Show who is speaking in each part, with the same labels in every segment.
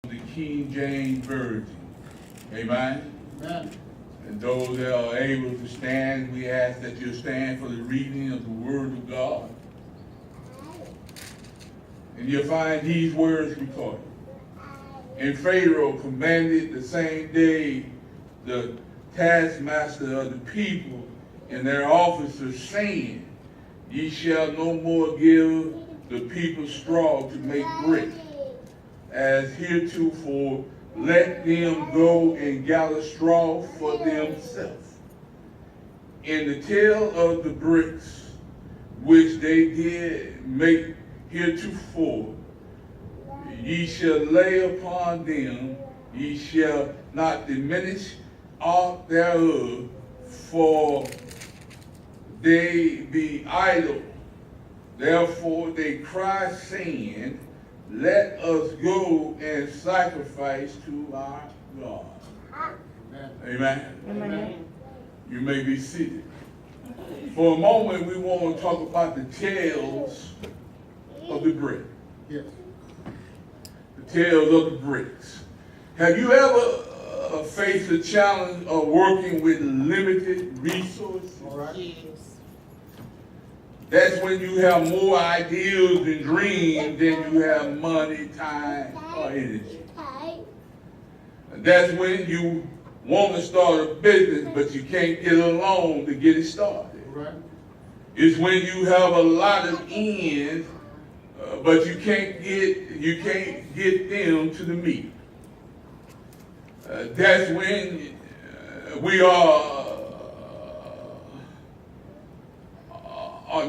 Speaker 1: the King James Version. Amen.
Speaker 2: Amen.
Speaker 1: And those that are able to stand, we ask that you stand for the reading of the Word of God. And you'll find these words recorded. And Pharaoh commanded the same day the taskmaster of the people and their officers, saying, Ye shall no more give the people straw to make brick, as heretofore. Let them go and gather straw for themselves. In the tale of the bricks which they did make heretofore, ye shall lay upon them, ye shall not diminish aught thereof, for they be idle. Therefore they cry, saying, Let us go and sacrifice to our God.
Speaker 2: Amen.
Speaker 1: Amen.
Speaker 2: Amen.
Speaker 1: You may be seated. For a moment, we want to talk about the tales of the brick.
Speaker 2: Yes.
Speaker 1: The tales of the bricks. Have you ever faced the challenge of working with limited resources?
Speaker 2: All right.
Speaker 3: Yes.
Speaker 1: That's when you have more ideas and dreams than you have money, time, or energy. That's when you want to start a business, but you can't get a loan to get it started.
Speaker 2: All right.
Speaker 1: It's when you have a lot of ends, but you can't get them to the meat. That's when we are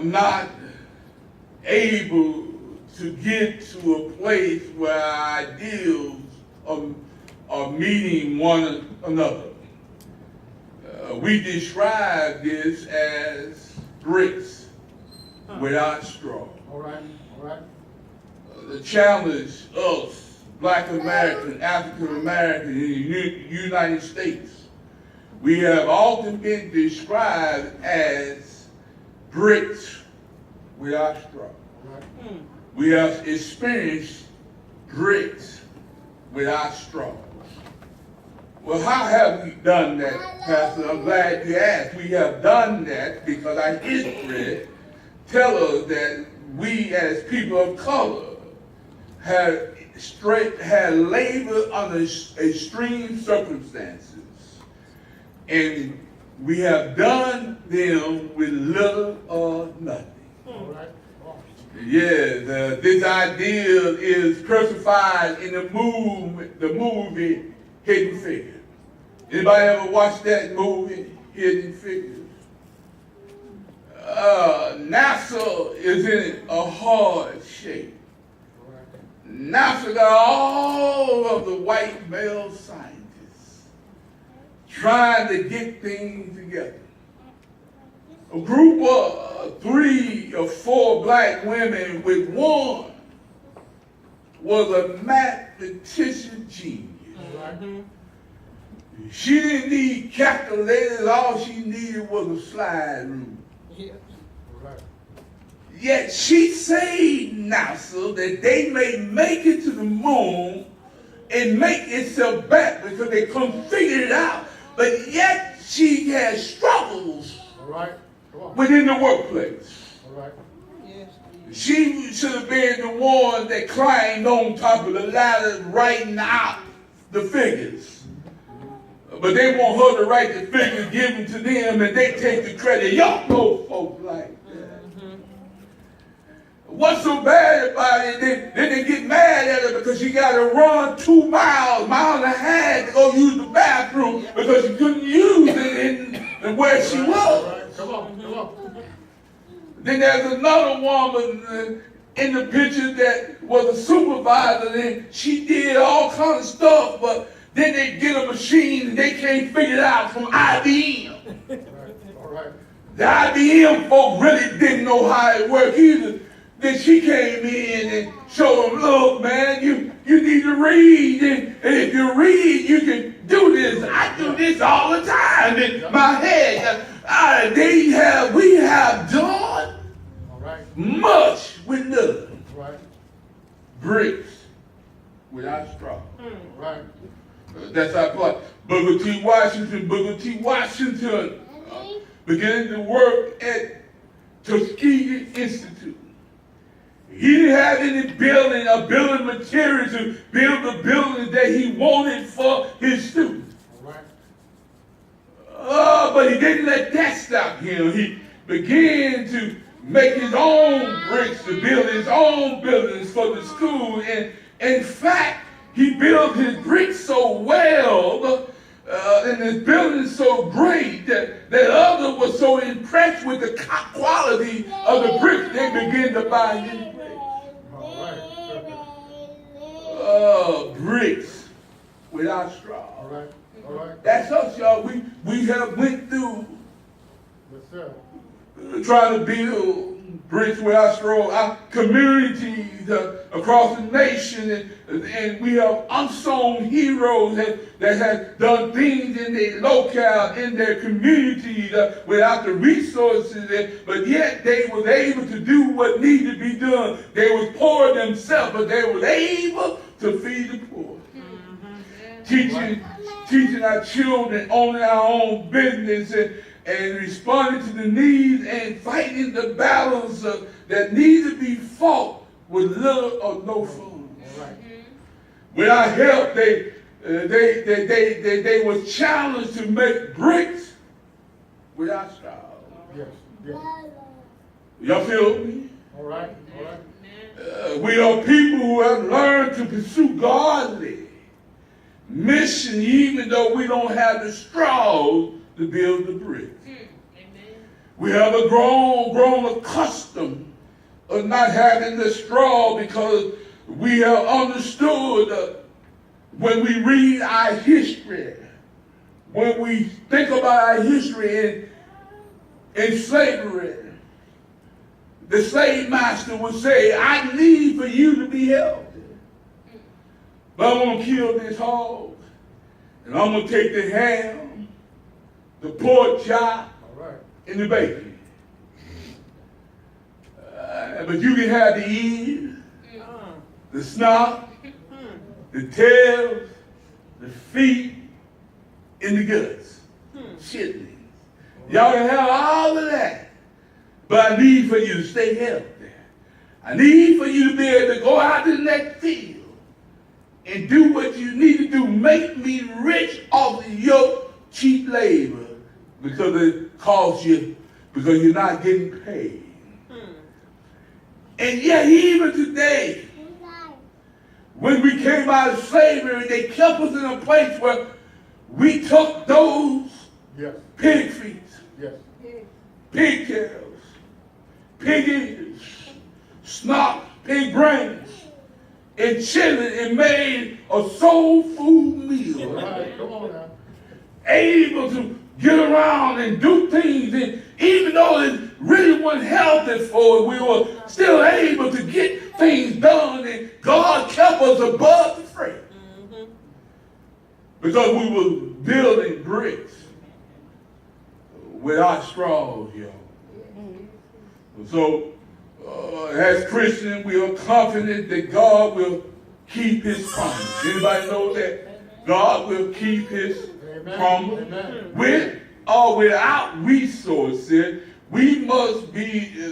Speaker 1: not able to get to a place where our ideals are meeting one another. We describe this as bricks without straw.
Speaker 2: All right. All right.
Speaker 1: The challenge us, Black American, African American in the United States, we have often been described as bricks without straw.
Speaker 2: All right.
Speaker 1: We have experienced bricks without straw. Well, how have we done that, Pastor? I'm glad you asked. We have done that because our history tells us that we as people of color have labored under extreme circumstances. And we have done them with little or nothing.
Speaker 2: All right.
Speaker 1: Yeah, this idea is crucified in the movie Hidden Figures. Anybody ever watched that movie, Hidden Figures? NASA is in a hard shape.
Speaker 2: All right.
Speaker 1: NASA got all of the white male scientists trying to get things together. A group of 3 or 4 black women with one was a mathematician genius.
Speaker 2: All right.
Speaker 1: She didn't need calculators, all she needed was a slide rule.
Speaker 3: Yeah.
Speaker 2: All right.
Speaker 1: Yet she saved NASA that they may make it to the moon and make itself back because they couldn't figure it out. But yet she had struggles
Speaker 2: All right. Come on.
Speaker 1: within the workplace.
Speaker 2: All right.
Speaker 3: Yes.
Speaker 1: She should have been the one that climbed on top of the ladder writing out the figures. But they want her to write the figures, give them to them, and they take the credit. Y'all know folks like that. What's so bad about it? Then they get mad at her because she got to run 2 miles, mile and a half to go use the bathroom because she couldn't use it in where she
Speaker 2: All
Speaker 1: was.
Speaker 2: right. Come on. Come on.
Speaker 1: Then there's another woman in the picture that was a supervisor, and she did all kinds of stuff, but then they get a machine and they can't figure it out from IBM.
Speaker 2: All right. All right.
Speaker 1: The IBM folk really didn't know how it worked either. Then she came in and showed them, look, man, you need to read. And if you read, you can do this. I do this all the time in my head. We have done
Speaker 2: All right.
Speaker 1: much with little.
Speaker 2: All right.
Speaker 1: Bricks without straw.
Speaker 2: Right.
Speaker 1: That's our plot. Booker T. Washington beginning to work at Tuskegee Institute. He didn't have any building or building material to build the building that he wanted for his students.
Speaker 2: All right.
Speaker 1: But he didn't let that stop him. He began to make his own bricks to build his own buildings for the school. And in fact, he built his bricks so well and his buildings so great that others were so impressed with the quality of the bricks they began to buy his bricks. Bricks without straw.
Speaker 2: All right. All right.
Speaker 1: That's us, y'all. We have went through
Speaker 2: Yes, sir.
Speaker 1: trying to build bricks without straw. Our communities across the nation, and we have unsung heroes that have done things in their locale, in their communities without the resources, but yet they was able to do what needed to be done. They was poor themselves, but they were able to feed the poor. Teaching our children, owning our own business, and responding to the needs and fighting the battles that need to be fought with little or no funds.
Speaker 2: Right.
Speaker 1: With our help, they were challenged to make bricks without straw.
Speaker 2: Yes. Yes.
Speaker 1: Y'all feel me?
Speaker 2: All right. All right.
Speaker 1: We are people who have learned to pursue godly mission, even though we don't have the straws to build the bricks. We have grown accustomed of not having the straw because we have understood when we read our history, when we think about our history in slavery, the slave master would say, I need for you to be healthy. But I'm going to kill this hog, and I'm going to take the ham, the pork chop, and the bacon. But you can have the ears, the snout, the tails, the feet, and the guts. Shit. Y'all can have all of that. But I need for you to stay healthy. I need for you to be able to go out to the next field and do what you need to do. Make me rich off of your cheap labor because it costs you, because you're not getting paid. And yet even today, when we came out of slavery, they kept us in a place where we took those pig feet, pigtails, pig ears, snot, pig brains, and chilling and made a soul food meal.
Speaker 2: Right. Come on now.
Speaker 1: Able to get around and do things, and even though it really wasn't healthy for us, we were still able to get things done, and God kept us above the fray. Because we were building bricks without straws, y'all. So, as Christians, we are confident that God will keep his promise. Anybody know that? God will keep his promise.
Speaker 2: Amen.
Speaker 1: With or without resources, we must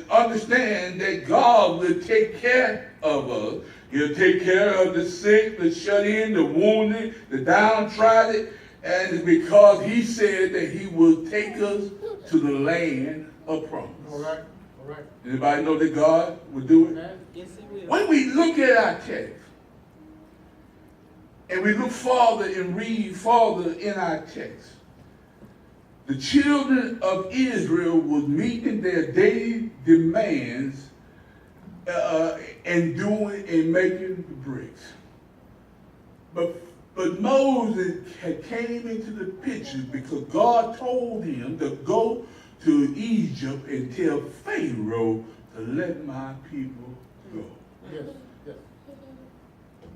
Speaker 1: understand that God will take care of us. He'll take care of the sick, the shut in, the wounded, the downtrodden, and it's because he said that he will take us to the land of promise.
Speaker 2: All right. All right.
Speaker 1: Anybody know that God will do it?
Speaker 3: Yes, it will.
Speaker 1: When we look at our text, and we look farther and read farther in our text, the children of Israel was meeting their daily demands and doing and making the bricks. But Moses had came into the picture because God told him to go to Egypt and tell Pharaoh to let my people go.
Speaker 2: Yes. Yes.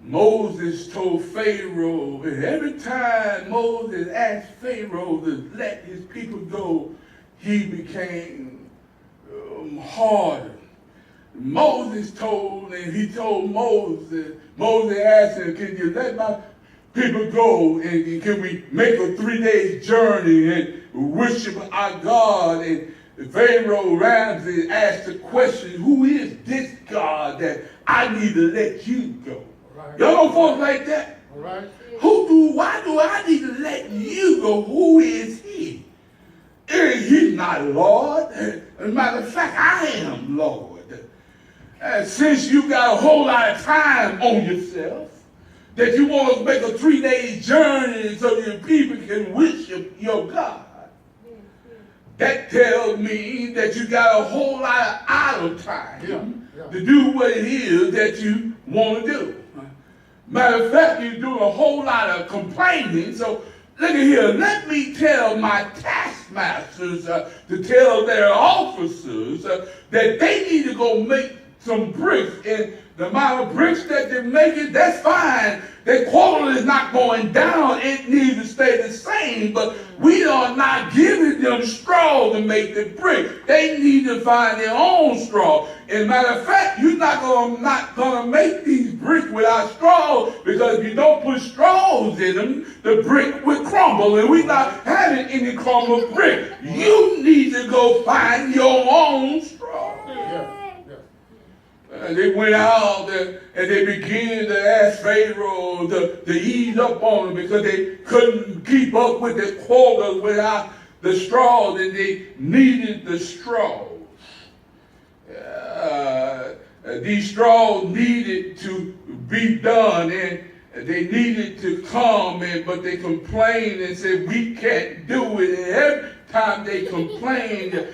Speaker 1: Moses told Pharaoh, and every time Moses asked Pharaoh to let his people go, he became harder. Moses told Moses asked him, can you let my people go and can we make a 3-day journey and worship our God? And Pharaoh Ramses asked the question, who is this God that I need to let you go?
Speaker 2: Right.
Speaker 1: Y'all know folks like that?
Speaker 2: All right.
Speaker 1: Why do I need to let you go? Who is he? He's not Lord. As a matter of fact, I am Lord. Since you got a whole lot of time on yourself, that you want to make a 3-day journey so your people can worship your God, that tells me that you got a whole lot of idle time to do what it is that you want to do. Matter of fact, you're doing a whole lot of complaining. So look at here. Let me tell my taskmasters to tell their officers that they need to go make some bricks. And the amount of bricks that they're making, that's fine. Their quality is not going down. It needs to stay the same. But we are not giving them straw to make the brick. They need to find their own straw. As a matter of fact, you're not gonna make these bricks without straw, because if you don't put straws in them, the brick will crumble. And we're not having any crumble brick. You need to go find your own straw. They went out and they began to ask Pharaoh to ease up on them because they couldn't keep up with the quota without the straws, and they needed the straws. These straws needed to be done, and they needed to come, but they complained and said, we can't do it. And every time they complained,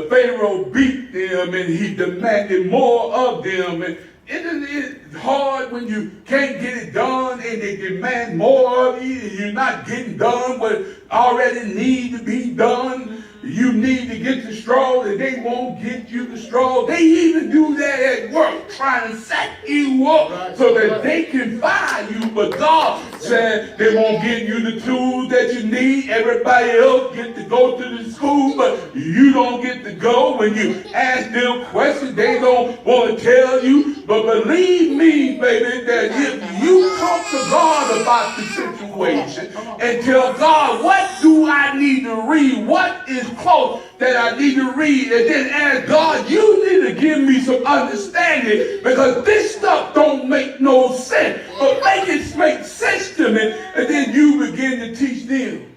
Speaker 1: Pharaoh beat them and he demanded more of them. And isn't it hard when you can't get it done and they demand more of you and you're not getting done what already needs to be done? You need to get the straw and they won't get you the straw. They even do that at work, trying to set you up so that they can fire you. But God said they won't give you the tools that you need. Everybody else get to go to the school, but you don't get to go. When you ask them questions, they don't want to tell you. But believe me, baby, that if you talk to God about the situation and tell God, what do I need to read? What is close that I need to read? And then ask God, you need to give me some understanding, because this stuff don't make no sense. But make it make sense to me, and then you begin to teach them.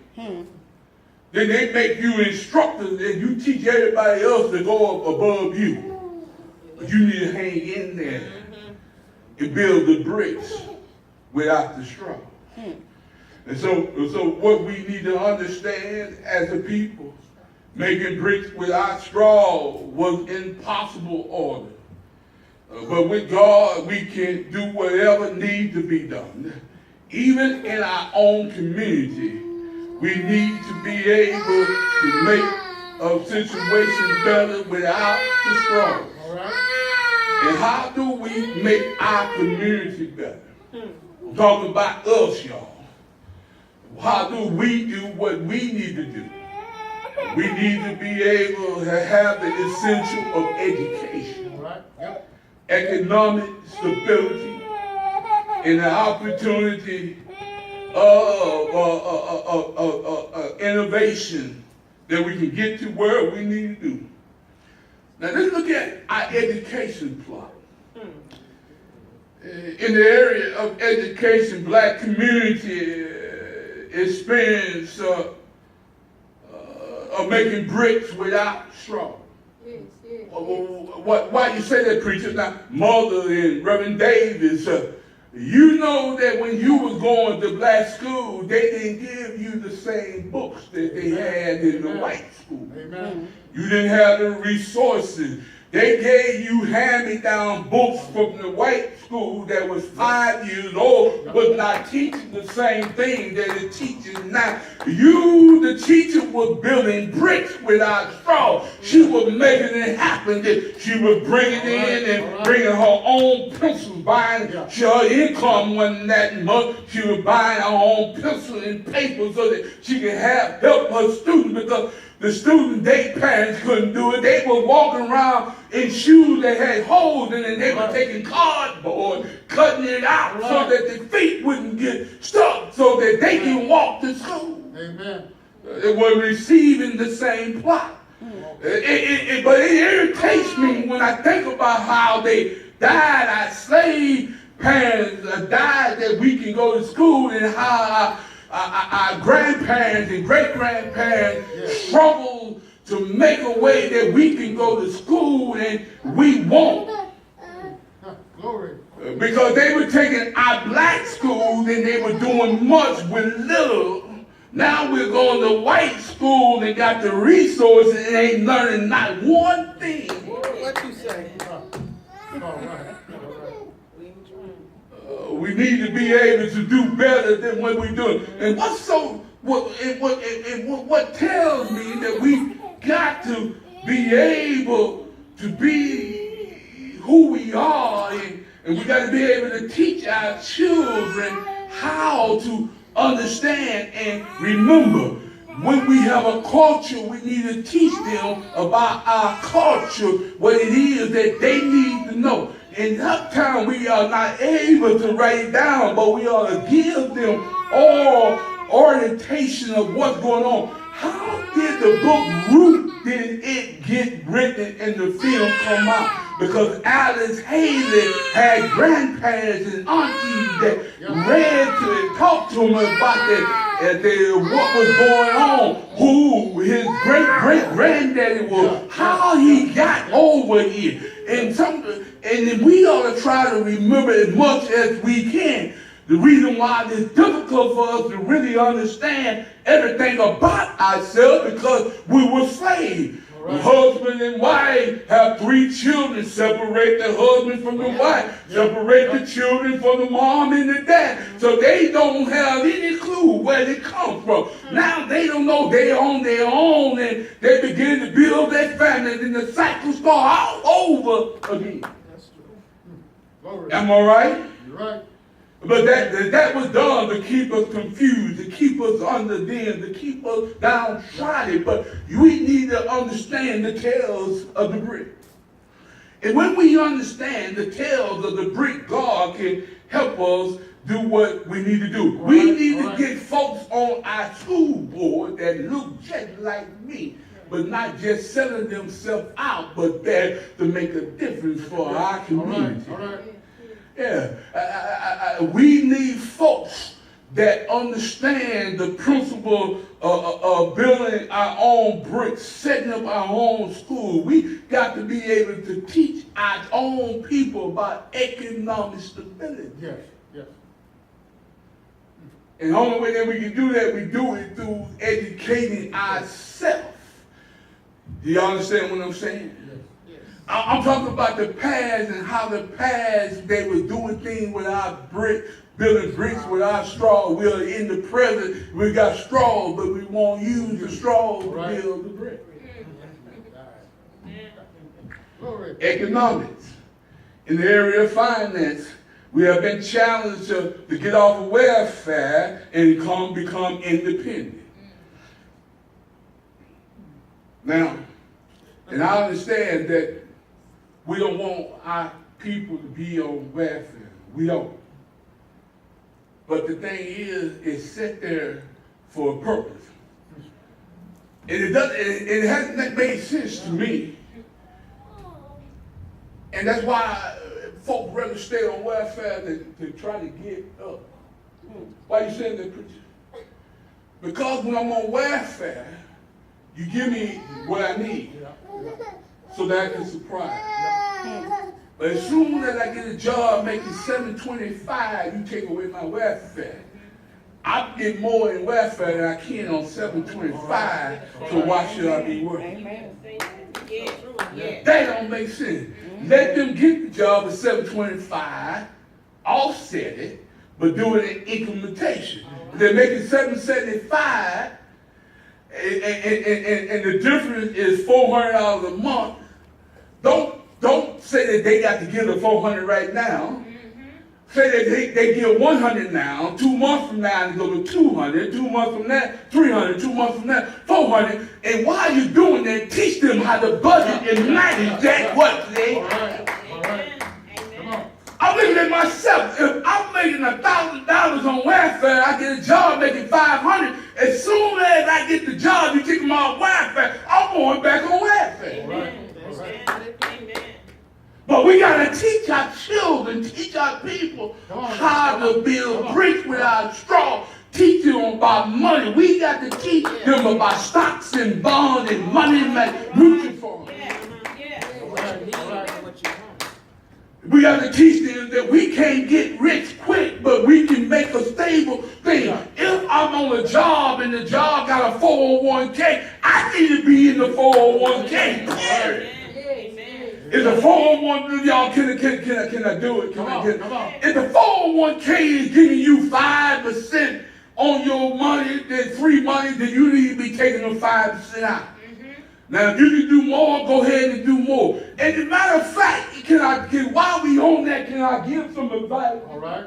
Speaker 1: Then they make you instructors and you teach everybody else to go up above you. But you need to hang in there and build the bricks without the straw. And so what we need to understand as a people, making bricks without straw was impossible order. But with God, we can do whatever needs to be done. Even in our own community, we need to be able to make a situation better without the straw.
Speaker 2: All right.
Speaker 1: And how do we make our community better? I'm talking about us, y'all. How do we do what we need to do? We need to be able to have the essential of education,
Speaker 2: All right. Yep.
Speaker 1: economic stability, and the opportunity of innovation that we can get to where we need to do. Now let's look at our education plot. In the area of education, black community experience of making bricks without straw. Why you say that, preacher? Now, Mother and Reverend Davis, you know that when you was going to black school, they didn't give you the same books that they had in the white school.
Speaker 2: Amen.
Speaker 1: You didn't have the resources. They gave you hand-me-down books from the white school that was 5 years old, but not teaching the same thing that it teaches now. You, the teacher, was building bricks without straw. She was making it happen. That she was bringing in and bringing her own pencils was buying, her income wasn't that much. She was buying her own pencil and paper so that she could help her students, because the students, their parents couldn't do it. They were walking around in shoes that had holes in it, and they were taking cardboard, cutting it out so that their feet wouldn't get stuck, so that they can walk to school.
Speaker 2: Amen.
Speaker 1: They were receiving the same plot. But it irritates me when I think about how they died. Our slave parents died that we can go to school, and how our grandparents and great-grandparents struggled to make a way that we can go to school, and we won't.
Speaker 2: Glory.
Speaker 1: Because they were taking our black schools and they were doing much with little. Now we're going to white school and got the resources and ain't learning not one thing.
Speaker 3: What you say?
Speaker 2: All right.
Speaker 1: We need to be able to do better than what we're doing. And what tells me that we got to be able to be who we are, and we got to be able to teach our children how to understand and remember. When we have a culture, we need to teach them about our culture, what it is that they need to know. In that time, we are not able to write it down, but we ought to give them all orientation of what's going on. How did the book Ruth, did it get written and the film come out? Because Alice Haley had grandparents and aunties that read to and talked to him about what was going on, who his great-great-granddaddy was, how he got over here. And then we ought to try to remember as much as we can. The reason why it's difficult for us to really understand everything about ourselves, because we were slaves. Right. Husband and wife have 3 children. Separate the husband from the wife. Separate the children from the mom and the dad. So they don't have any clue where they come from. Now they don't know they're on their own, and they begin to build their family, and the cycle starts all over again.
Speaker 2: That's true.
Speaker 1: Am I right?
Speaker 2: You're right.
Speaker 1: But that was done to keep us confused, to keep us under them, to keep us downtrodden. But we need to understand the tales of the brick. And when we understand the tales of the brick, God can help us do what we need to do. We need to get folks on our school board that look just like me, but not just selling themselves out, but there to make a difference for our community.
Speaker 2: All right.
Speaker 1: Yeah, we need folks that understand the principle of building our own bricks, setting up our own school. We got to be able to teach our own people about economic stability.
Speaker 2: Yes.
Speaker 1: And the only way that we can do that, we do it through educating ourselves. Do you understand what I'm saying? I'm talking about the past, and how the past, they were doing things without building bricks without straw. We are in the present, we got straw, but we won't use the straw to build the brick. Economics. In the area of finance, we have been challenged to get off of welfare and become independent. Now, and I understand that we don't want our people to be on welfare. We don't. But the thing is, it's set there for a purpose. And it hasn't made sense to me. And that's why folks rather stay on welfare than to try to get up. Why you saying that, preacher? Because when I'm on welfare, you give me what I need so that I can supply. But as soon as I get a job making $725, you take away my welfare. I get more in welfare than I can on $725, so why should I be working? That don't make sense. Let them get the job at $725, offset it, but do it in incrementation. They're making $775, and the difference is $400 a month. Don't say that they got to give the $400 right now. say that they give 100 now, 2 months from now, they go to 200, 2 months from that, 300, 2 months from that, 400. And while you're doing that, teach them how to budget and manage that what they.
Speaker 2: All right. All right. Come on.
Speaker 1: I'm looking at myself. If I'm making $1,000 on welfare, I get a job making $500. As soon as I get the job, you take them off welfare. I'm going back on welfare.
Speaker 2: All right. All right.
Speaker 1: But we gotta teach our children, teach our people how to build bricks without straw. Teach them about money. We got to teach them about stocks and bonds and money mutual funds. We got to teach them that we can't get rich quick, but we can make a stable thing. If I'm on a job and the job got a 401k, I need to be in the 401k. Period. Is the 401, y'all, can I do it? Come on. If the 401k is giving you 5% on your money, then free money, then you need to be taking the 5% out. Now, if you can do more, go ahead and do more. And as a matter of fact, while we on that, can I give some advice?
Speaker 2: All right.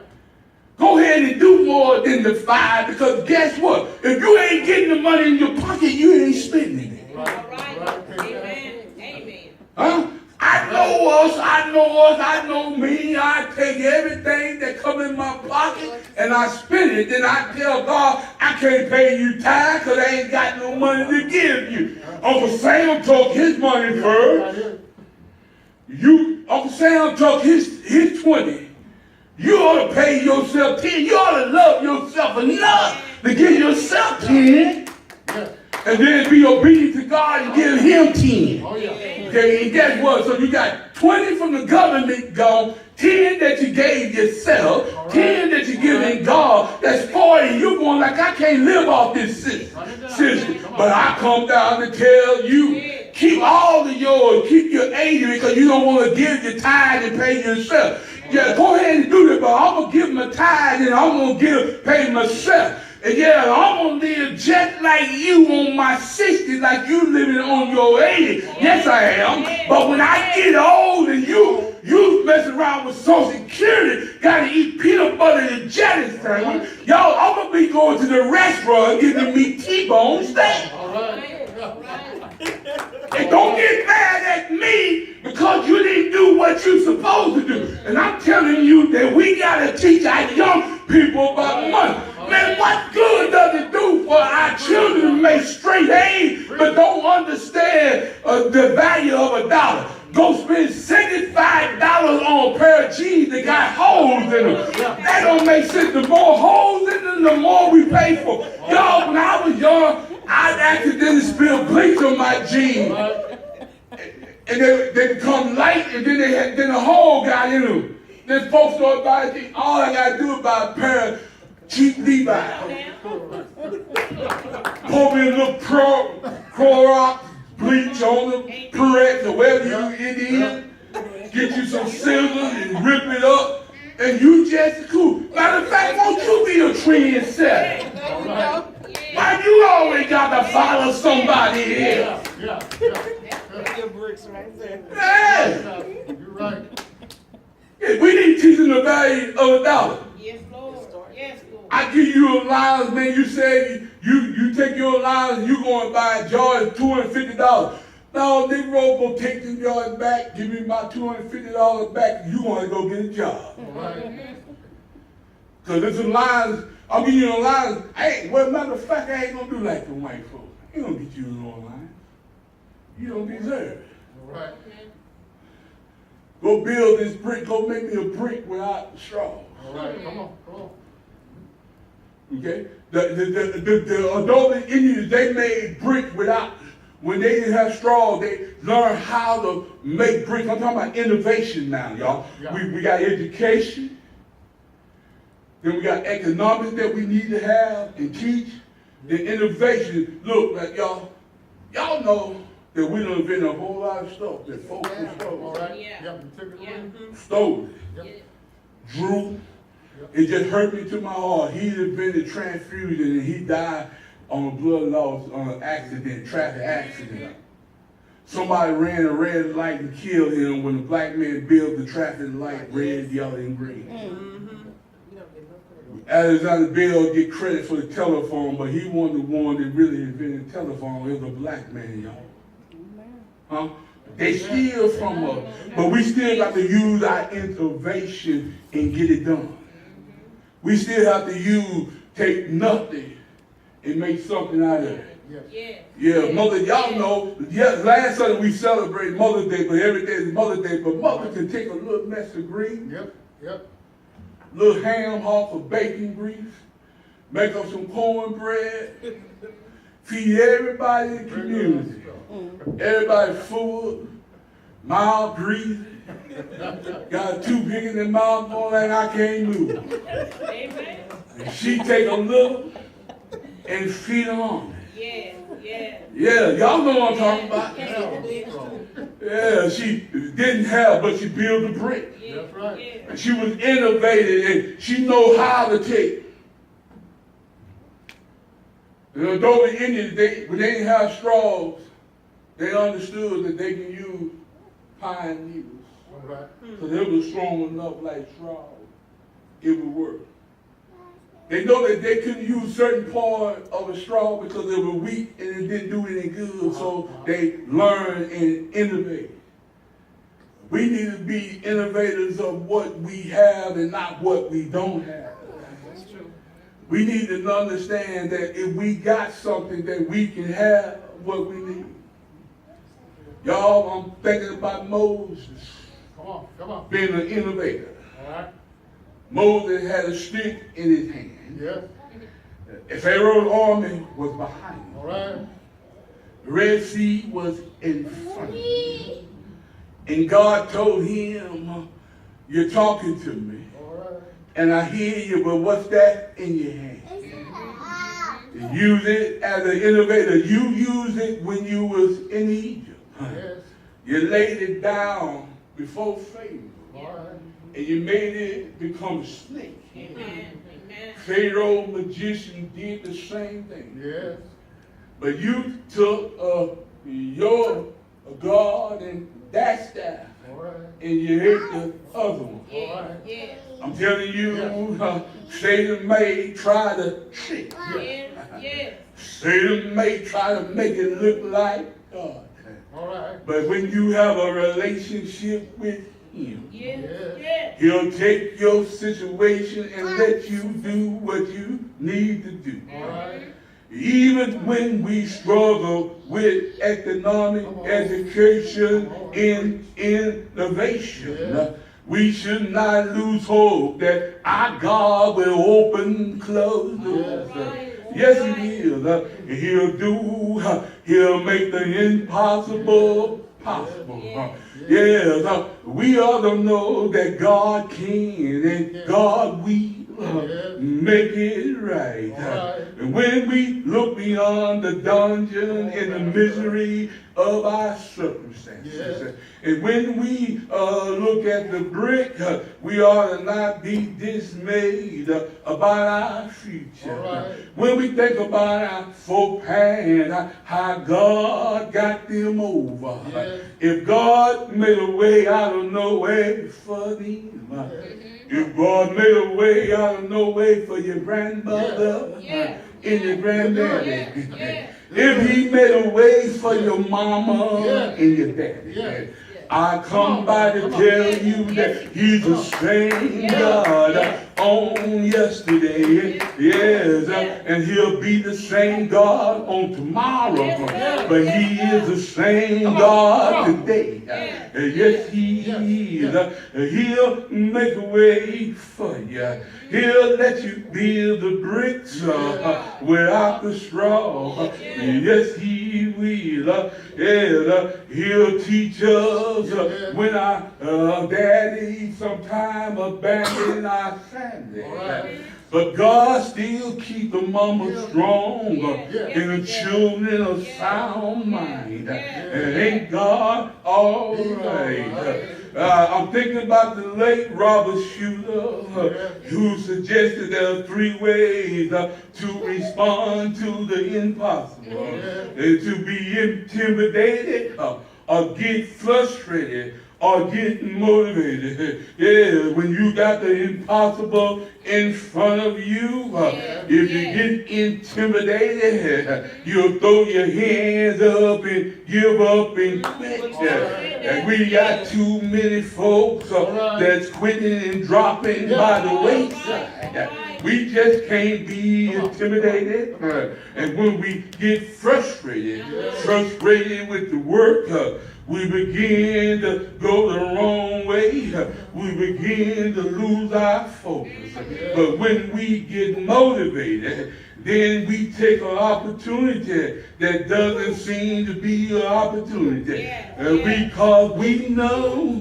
Speaker 1: Go ahead and do more than the 5, because guess what? If you ain't getting the money in your pocket, you ain't spending it.
Speaker 2: All right.
Speaker 3: Amen.
Speaker 1: Huh? I know me. I take everything that come in my pocket and I spend it. Then I tell God, I can't pay you tithe because I ain't got no money to give you. Uncle Sam took his money first. Uncle Sam took his 20. You ought to pay yourself 10. You ought to love yourself enough to give yourself 10. And then be obedient to God and give him 10.
Speaker 2: Oh, yeah.
Speaker 1: Okay, and guess what? So you got 20 from the government gone, 10 that you gave yourself, 10 that you give in God. That's 40. You're going like, I can't live off this system. But I come down to tell you, keep all of yours, keep your 80 because you don't want to give your tithe and pay yourself. Yeah, go ahead and do that, but I'm going to give them a tithe and I'm going to pay myself. And yeah, I'm going to live just like you on my 60, like you living on your 80. Yes, I am. But when I get old and you messing around with Social Security, got to eat peanut butter and jelly sandwich, y'all, I'm going to be going to the restaurant giving me T-bone steak.
Speaker 2: All right.
Speaker 1: And don't get mad at me because you didn't do what you're supposed to do. And I'm telling you that we got to teach our young people about money. Man, what good does it do for our children to make straight A's but don't understand the value of $1? Go spend $75 on a pair of jeans that got holes in them. That don't make sense. The more holes in them, the more we pay for. Y'all, when I was young, I accidentally spilled bleach on my jeans. And they become light, and then a hole got in them. Then folks started buying, all I got to do is buy a pair of cheap Levi's. Pour me a little Clorox bleach on them, Purex, or whatever it is. Get you some scissors and rip it up, and you just cool. Matter of fact, won't you be a trendsetter? Why you always got to follow somebody else?
Speaker 3: Your bricks right there.
Speaker 1: Yeah.
Speaker 2: You're right.
Speaker 1: We need to teach them the value of $1.
Speaker 3: Yes, Lord. Yes, Lord.
Speaker 1: I give you allowance, man. You say you take your allowance, you go and buy a jar at $250. No, Negro go take them jars back, give me my $250 back, you want to go get a job. Because there's some lines, I'll give you a line. Hey, well, matter of fact, I ain't going to do like the white folks. I ain't going to get you no line. You don't deserve it.
Speaker 2: Right.
Speaker 1: Go build this brick, go make me a brick without straw.
Speaker 2: All right. Come on.
Speaker 1: Okay? The Adobe Indians, they made brick without, when they didn't have straw, they learned how to make bricks. I'm talking about innovation now, y'all.
Speaker 2: Yeah.
Speaker 1: We got education. Then we got economics that we need to have and teach. Then innovation. Look, like y'all know that we done invented a whole lot of stuff that folks stole.
Speaker 2: All right.
Speaker 3: Yeah.
Speaker 2: Yep. You took it
Speaker 3: Yeah.
Speaker 2: really
Speaker 1: Stole it.
Speaker 2: Yep.
Speaker 1: Drew. It just hurt me to my heart. He invented transfusion and he died on a blood loss on an accident, traffic accident. Somebody ran a red light and killed him when the black man built the traffic light red, yellow, and green. Alexander Bell get credit for the telephone, but he wasn't the one that really invented the telephone. It was a black man, y'all. Huh? They steal from us, but we still got to use our innovation and get it done. We still have to take nothing and make something out of it. Yeah, Mother, y'all know, last Sunday we celebrate Mother's Day, but every day is Mother's Day, but Mother can take a little mess of grease, little ham hock of bacon grease, make up some cornbread, feed everybody in the community. Everybody food, mouth grease, got a toothpick in their mouth going like I can't move.
Speaker 3: Amen.
Speaker 1: And she take a little and feed them on it. Yeah, y'all know what I'm talking about. Yeah, she didn't have, but she built a brick.
Speaker 2: That's right.
Speaker 1: And she was innovative, and she know how to take. The Adobe Indians, when they didn't have straws, they understood that they can use pine needles.
Speaker 2: Right.
Speaker 1: So they were strong enough like straws, it would work. They know that they couldn't use certain part of a straw because they were weak and it didn't do any good, so they learned and innovated. We need to be innovators of what we have and not what we don't have.
Speaker 3: That's true.
Speaker 1: We need to understand that if we got something that we can have what we need. Y'all, I'm thinking about Moses
Speaker 2: Come on.
Speaker 1: being an innovator.
Speaker 2: All right.
Speaker 1: Moses had a stick in his hand.
Speaker 2: Yes.
Speaker 1: Pharaoh's army was behind him.
Speaker 2: All right.
Speaker 1: The Red Sea was in front of him. And God told him, you're talking to me.
Speaker 2: All right.
Speaker 1: And I hear you, but what's that in your hand? You use it as an innovator. You used it when you was in Egypt.
Speaker 2: Yes.
Speaker 1: You laid it down before Pharaoh.
Speaker 2: All right.
Speaker 1: And you made it become a snake.
Speaker 3: Amen.
Speaker 1: Pharaoh magician did the same thing.
Speaker 2: Yes.
Speaker 1: But you took your God and that staff,
Speaker 2: All right.
Speaker 1: and you ate the other one.
Speaker 2: All right.
Speaker 3: Yes.
Speaker 1: I'm telling you, Satan may try to trick.
Speaker 3: Yes.
Speaker 1: Satan may try to make it look like God.
Speaker 2: All right.
Speaker 1: But when you have a relationship with him,
Speaker 3: Yes.
Speaker 1: he'll take your situation and let you do what you need to do.
Speaker 2: All right.
Speaker 1: Even when we struggle with economic education and innovation, we should not lose hope that our God will open closed doors. Yes, he will. He'll make the impossible possible. Yes, we ought to know that God can and God will make it right. And when we look beyond the dungeon and the misery of our circumstances, and when we look at the brick, we ought to not be dismayed about our future. When we think about our foreparents, how God got them over. If God made a way out of no way for them, if God made a way out of no way for your grandmother and your granddaddy, if he made a way for your mama and your daddy, I come by to tell you that he's the same God on yesterday, and he'll be the same God on tomorrow, but he is the same God today. Yes, he is. He'll make a way for you. He'll let you build the bricks without the straw. Yes, he will. He'll teach us when our daddy sometime abandoned our family. But God still keep the mama strong and the children of sound mind. And ain't God all right? I'm thinking about the late Robert Schuller, who suggested there are 3 ways to respond to the impossible. To be intimidated, or get frustrated or get motivated. Yeah, when you got the impossible in front of you, if you get intimidated, you'll throw your hands up and give up and quit. And we got too many folks that's quitting and dropping by the wayside. We just can't be intimidated. And when we get frustrated with the work, we begin to go the wrong way. We begin to lose our focus. But when we get motivated, then we take an opportunity that doesn't seem to be an opportunity. Because we know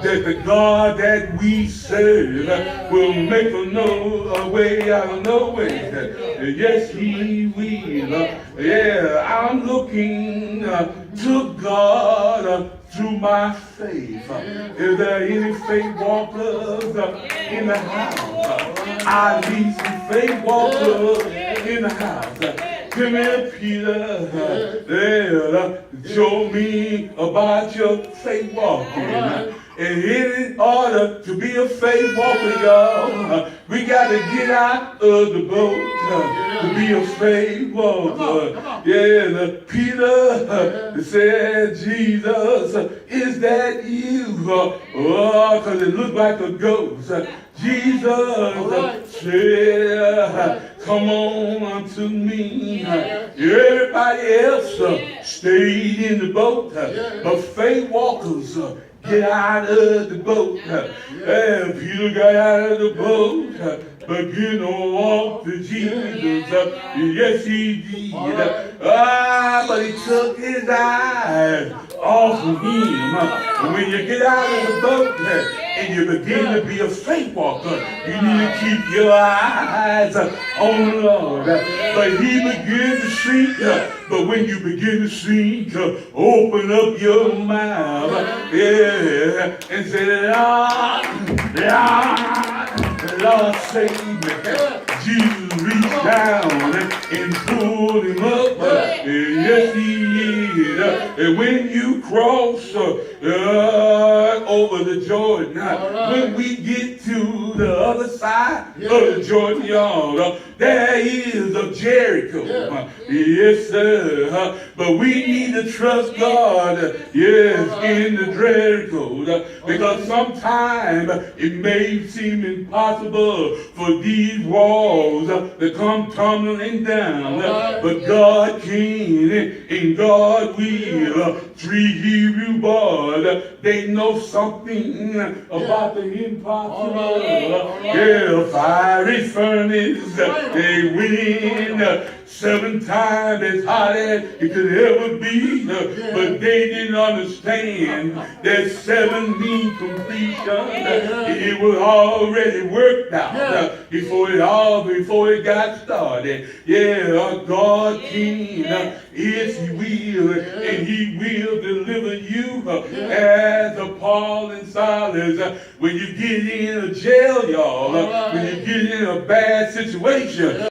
Speaker 1: that the God that we serve will make a way out of no way. Yes, He will. Yeah, I'm looking to God through my faith. Is there any faith walkers in the house? I need some faith walkers in the house. Come here, Peter. Show me about your faith walking. And in order to be a faith walker, y'all, we got to get out of the boat to be a faith walker. Yeah, Peter said, Jesus, is that you? Oh, because it looked like a ghost. Jesus said, come on unto me. Everybody else stayed in the boat, but faith walkers get out of the boat. And Peter got out of the boat, began to walk to Jesus. Yes, he did. But he took his eyes off of him. And when you get out of the boat and you begin to be a faith walker, you need to keep your eyes on the Lord. But he began to sink. But when you begin to sink, open up your mouth, and say, Lord, save me. Jesus reached down and pulled him up. Yes, he did. And when you cross over the Jordan, when we get to the other side of the Jordan, y'all, there is a Jericho. Yes, sir. But we need to trust God, in the Jericho. Because sometimes it may seem impossible for these walls to come tumbling down. But God can and God will. 3 Hebrew boys, they know something about the impossible. Fiery furnace, they win 7 times as hot as it could ever be. But they didn't understand that 7 means completion. It was already worked out before it got started. God can, yes, He will, and He will deliver you as a Paul and Silas. When you get in a jail, y'all, when you get in a bad situation,